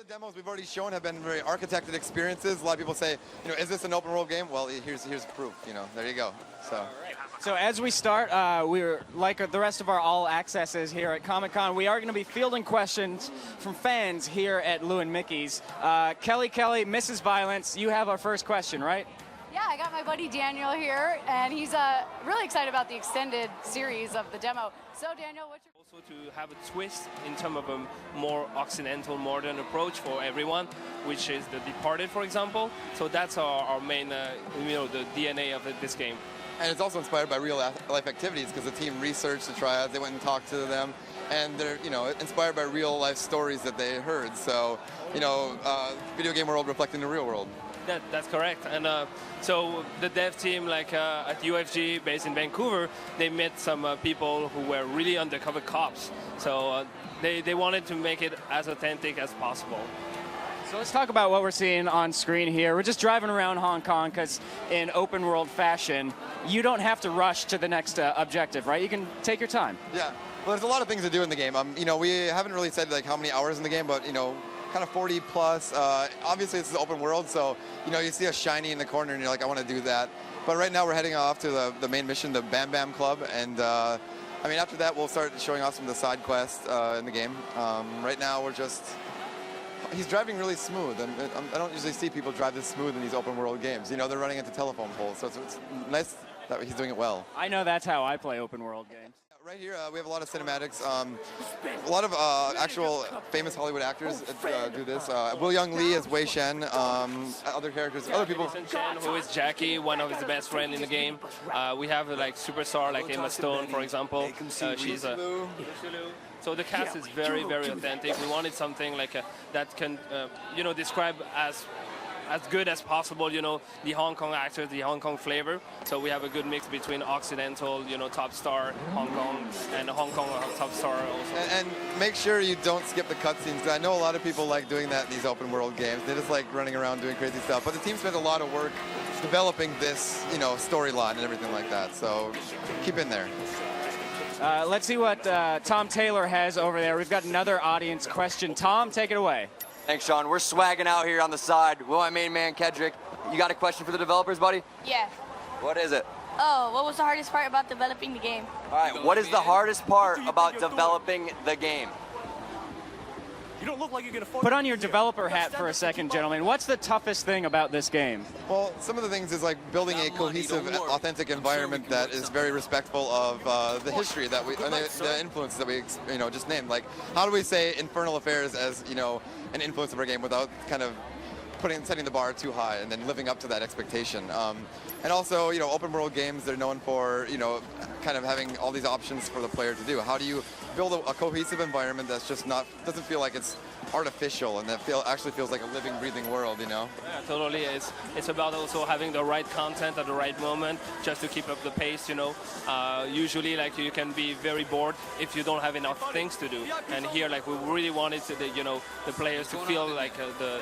the demos we've already shown have been very architected experiences. A lot of people say, is this an open world game? Well, here's proof. There you go. So as we start, we're like the rest of our all accesses here at Comic-Con. We are going to be fielding questions from fans here at Lou and Mickey's. Kelly, Mrs. Violence, you have our first question, right? Yeah, I got my buddy Daniel here, and he's really excited about the extended series of the demo. So Daniel, what's your... Also to have a twist in terms of a more occidental, modern approach for everyone, which is The Departed, for example. So that's our main, the DNA of this game. And it's also inspired by real life activities because the team researched the triads, they went and talked to them, and they're inspired by real life stories that they heard. So, video game world reflecting the real world. That's correct. And so the dev team, like at UFG, based in Vancouver, they met some people who were really undercover cops. So they wanted to make it as authentic as possible. So let's talk about what we're seeing on screen here. We're just driving around Hong Kong because in open world fashion, you don't have to rush to the next objective, right? You can take your time. Yeah. Well, there's a lot of things to do in the game. We haven't really said like how many hours in the game, but kind of 40 plus. Obviously, this is open world, so you see a shiny in the corner, and you're like, I want to do that. But right now, we're heading off to the main mission, the Bam Bam Club, and after that, we'll start showing off some of the side quests in the game. Right now, he's driving really smooth, and I don't usually see people drive this smooth in these open world games. They're running into telephone poles, so it's nice that he's doing it well. I know that's how I play open world games. Right here, we have a lot of cinematics. A lot of actual famous Hollywood actors do this. Will Young Lee as Wei Shen. Other characters, other people. Chen, who is Jackie, one of his best friends in the game. We have like superstar like Emma Stone, for example. She's a. So the cast is very, very authentic. We wanted something like that can, describe as good as possible, the Hong Kong actors, the Hong Kong flavor. So we have a good mix between Occidental, top star Hong Kong, and Hong Kong top star also. And make sure you don't skip the cutscenes, because I know a lot of people like doing that in these open world games. They just like running around doing crazy stuff. But the team spent a lot of work developing this, storyline and everything like that. So keep in there. Let's see what Tom Taylor has over there. We've got another audience question. Tom, take it away. Thanks, Sean. We're swagging out here on the side. Will, my main man, Kedrick. You got a question for the developers, buddy? Yeah. What is it? Oh, what was the hardest part about developing the game? All right, what is the hardest part about developing the game? You don't look like you're gonna Put on your developer hat for a second, gentlemen. What's the toughest thing about this game? Well, some of the things is like building a cohesive, authentic environment that is very respectful of the history that we, and the influences that we, just named. Like, how do we say Infernal Affairs as, an influence of our game without kind of setting the bar too high and then living up to that expectation. And also, open world games, they're known for, kind of having all these options for the player to do. How do you build a cohesive environment that's just doesn't feel like it's artificial and that actually feels like a living, breathing world, Yeah, totally. It's about also having the right content at the right moment just to keep up the pace, Usually, like, you can be very bored if you don't have enough things to do. And here, like, we really wanted to, the players to feel like the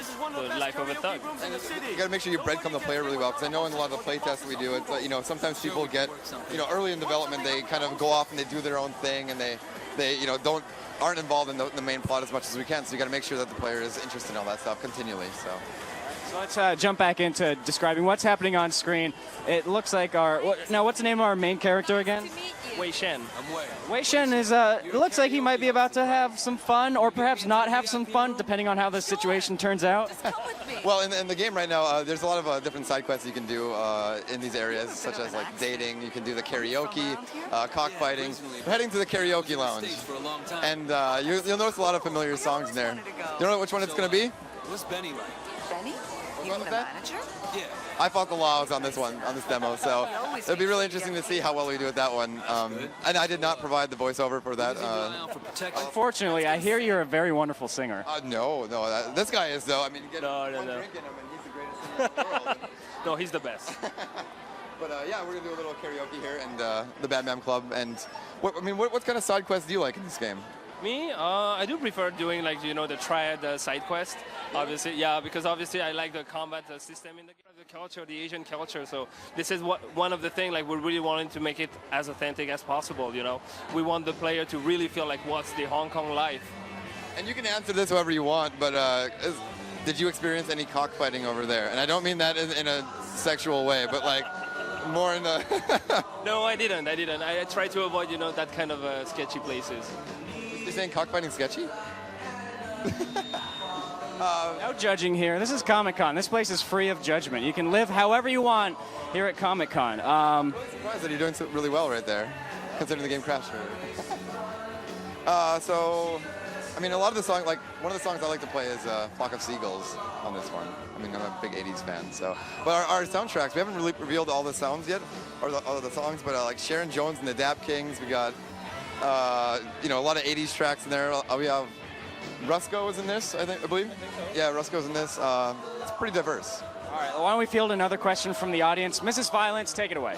life of a thug. And you got to make sure you breadcrumb the player really well, because I know in a lot of the play tests we do, it's, sometimes people get, early in development, they kind of go off and they do their own thing, and they aren't involved in the main plot as much as we can. So you got to make sure that the player is interested in all that stuff continually. So let's jump back into describing what's happening on screen. It looks like what's the name of our main character again? Wei Shen. Wei Shen is, it looks like he might be about to have some fun, or perhaps not have some fun, depending on how the situation turns out. Well, in the game right now, there's a lot of different side quests you can do in these areas, such as like dating. You can do the karaoke, cockfighting. We're heading to the karaoke lounge, and you'll notice a lot of familiar songs in there. You know which one it's going to be? What's Benny like? Benny? You mean the manager? Yeah. I fought the laws on this demo, so it'll be really interesting to see how well we do with that one. And I did not provide the voiceover for that. Unfortunately, I hear you're a very wonderful singer. No, this guy is though. I mean, you get one drink in him, and he's the greatest singer in the world. No, he's the best. But yeah, we're gonna do a little karaoke here and the Bam Bam Club. And what kind of side quests do you like in this game? Me, I do prefer doing like the triad side quest. Obviously, yeah, because obviously I like the combat system in the game, the culture, the Asian culture. So this is one of the things like we're really wanting to make it as authentic as possible. We want the player to really feel like what's the Hong Kong life. And you can answer this however you want, but did you experience any cockfighting over there? And I don't mean that in a sexual way, but like more in the... No, I didn't. I try to avoid, that kind of sketchy places. You're saying cockfighting sketchy? No judging here. This is Comic-Con. This place is free of judgment. You can live however you want here at Comic-Con. I'm surprised that you're doing really well right there, considering the game crashed. So, I mean, a lot of the songs, like one of the songs I like to play is "Flock of Seagulls" on this one. I mean, I'm a big '80s fan, so. But our soundtracks, we haven't really revealed all the sounds yet, or all the songs. But like Sharon Jones and the Dap Kings, we got, a lot of '80s tracks in there. We have Rusko is in this, I believe. Yeah, Rusko's in this. It's pretty diverse. All right, well, why don't we field another question from the audience? Mrs. Violence, take it away.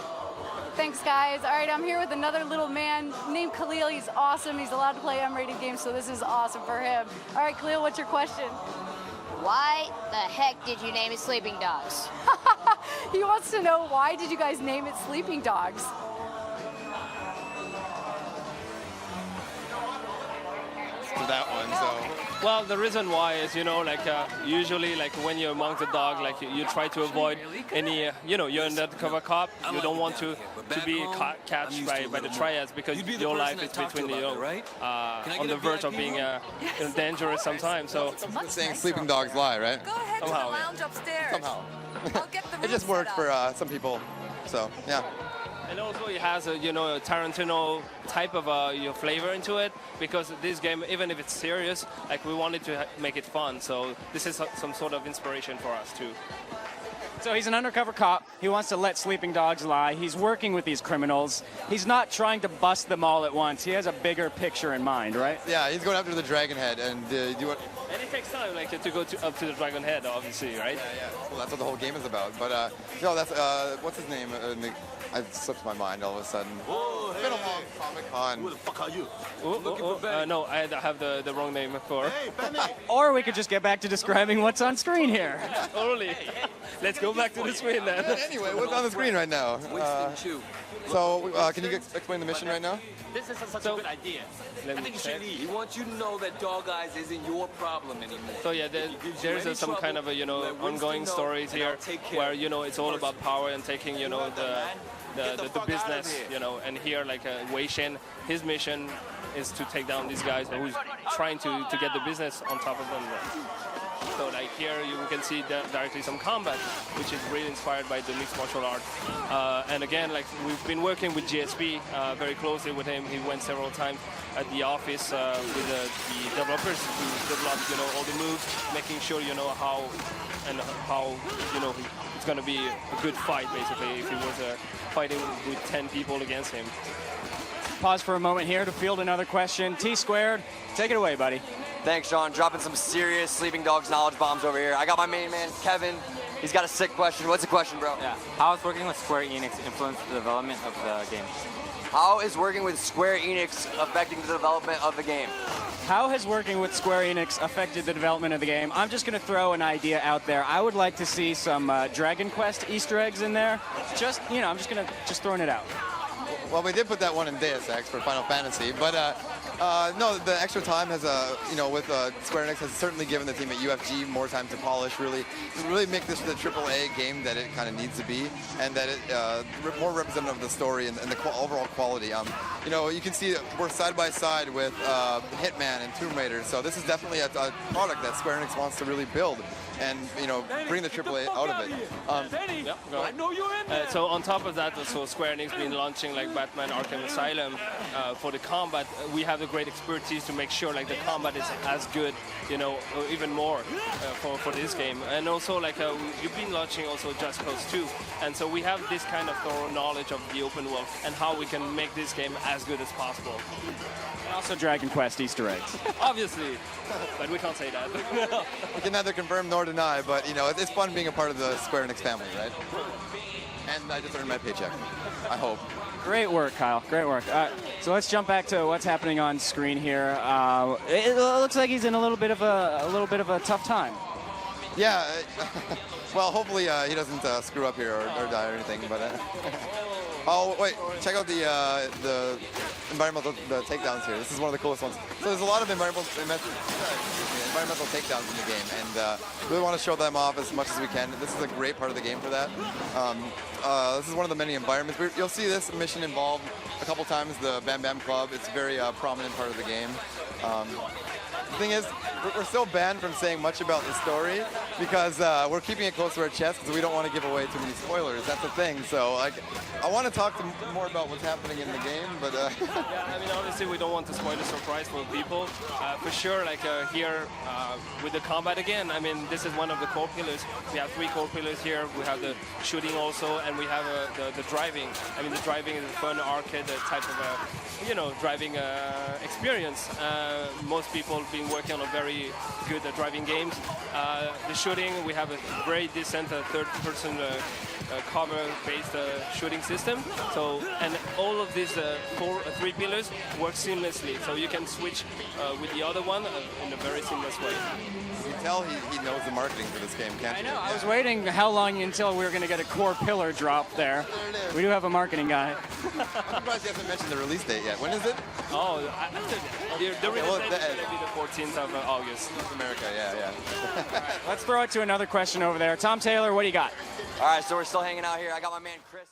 Thanks, guys. All right, I'm here with another little man named Khalil. He's awesome. He's allowed to play M-rated games, so this is awesome for him. All right, Khalil, what's your question? Why the heck did you name it Sleeping Dogs? He wants to know, why did you guys name it Sleeping Dogs? For that one, so. Well, the reason why is, usually, when you're among the dog, you try to avoid any, you're an undercover cop. You don't want to be catched by the triads because your life is between, on the verge of being dangerous sometimes. So saying sleeping dogs lie, right? Go ahead to the lounge upstairs. Somehow. I'll get the It just room worked set for up. some people, so yeah. And also it has a Tarantino type of flavor into it, because this game, even if it's serious, we wanted to make it fun. So this is some sort of inspiration for us too. So he's an undercover cop. He wants to let sleeping dogs lie. He's working with these criminals. He's not trying to bust them all at once. He has a bigger picture in mind, right? Yeah, he's going after the Dragon Head and do what. And it takes time, to go up to the Dragon Head, obviously, right? Yeah. Well, that's what the whole game is about. But no, that's what's his name? I slipped my mind all of a sudden. Whoa, It's been a long Comic-Con. Who the fuck are you? No, I have the wrong name for. Hey, Benny! Or we could just get back to describing what's on screen here. Totally. Let's go back to the screen then. Anyway, what's on the screen right now? So, can you explain the mission right now? This is such a good idea. I think you should leave. He wants you to know that Dog Eyes isn't your problem anymore. So yeah, there's some kind of ongoing stories here where it's all about power and taking the business, and here Wei Shen, his mission is to take down these guys who's trying to get the business on top of them. So here you can see directly some combat, which is really inspired by the mixed martial art. And again, we've been working with GSP very closely with him. He went several times at the office with the developers to develop all the moves, making sure how it's going to be a good fight basically if he was fighting with 10 people against him. Pause for a moment here to field another question. T-Squared, take it away, buddy. Thanks, Sean. Dropping some serious Sleeping Dogs knowledge bombs over here. I got my main man, Kevin. He's got a sick question. What's the question, bro? Yeah. How has working with Square Enix influenced the development of the game? How is working with Square Enix affecting the development of the game? How has working with Square Enix affected the development of the game? I'm just going to throw an idea out there. I would like to see some Dragon Quest Easter eggs in there. I'm just throwing it out. Well, we did put that one in Deus Ex for Final Fantasy, but no, the extra time has, with Square Enix has certainly given the team at UFG more time to polish, really make this the AAA game that it kind of needs to be, and that it more representative of the story and the overall quality. You can see we're side by side with Hitman and Tomb Raider, so this is definitely a product that Square Enix wants to really build and bring the AAA out of it. I know you're in there. So on top of that, also Square Enix been launching Batman Arkham Asylum for the combat. We have the great expertise to make sure the combat is as good, or even more for this game. And also you've been launching also Just Cause 2, and so we have this kind of thorough knowledge of the open world and how we can make this game as good as possible. And also Dragon Quest Easter eggs. Obviously, but we can't say that. We can neither confirm nor deny, but it's fun being a part of the Square Enix family, right? And I just earned my paycheck, I hope. Great work, Kyle. Great work. So let's jump back to what's happening on screen here. It looks like he's in a little bit of a tough time. Yeah. Well, hopefully he doesn't screw up here or die or anything. But oh wait, check out the environmental takedowns here. This is one of the coolest ones. So there's a lot of environmental takedowns in the game, and really want to show them off as much as we can. This is a great part of the game for that. This is one of the many environments. You'll see this mission involved a couple times, the Bam Bam Club. It's a very prominent part of the game. The thing is, we're still banned from saying much about the story because we're keeping it close to our chest because we don't want to give away too many spoilers. That's the thing. So like, I want to talk more about what's happening in the game, but yeah, I mean, obviously we don't want to spoil the surprise for people. For sure, like here with the combat again, I mean, this is one of the core pillars. We have 3 core pillars here. We have the shooting also, and we have the driving. I mean, the driving is a fun arcade type of, driving experience. Most people have been working on a very good driving games. The shooting, we have a very decent third-person cover-based shooting system. So, and all of these 3 pillars work seamlessly. So you can switch with the other one in a very seamless way. You can tell he knows the marketing for this game, can't you? I know. I was waiting how long until we were going to get a core pillar drop there. We do have a marketing guy. I'm surprised you haven't mentioned the release date yet. When is it? Oh, the release date is going to be the 14th of August. North America, yeah. Let's throw it to another question over there. Tom Taylor, what do you got? All right, so we're still hanging out here. I got my man Chris.